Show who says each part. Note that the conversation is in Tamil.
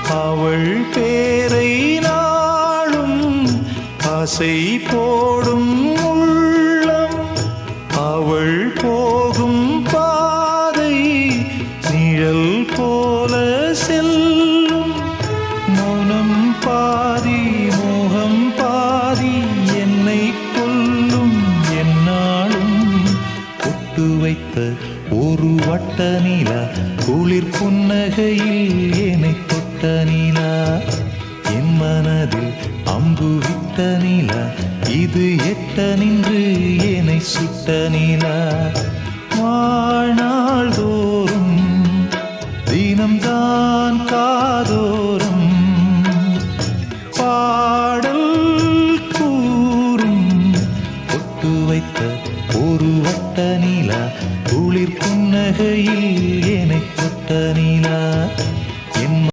Speaker 1: அவள் பேரை நாளும் ஆசை போடும் உள்ளம். அவள் போகும் பாதை நிழல் போல செல்லும். மௌனம் பாதி மோகம் பாதி என்னை கொல்லும் என்னாலும். பொட்டு வைத்த ஒரு வட்ட நிலா குளிர் புன்னகையில் என்னை தொட்ட நிலா. என் மனதில் அம்பு விட்ட நிலா இது எட்ட நின்று என்னை சுட்ட நிலா. வாழ்நாள் தோறும் தினம்தான் காதோ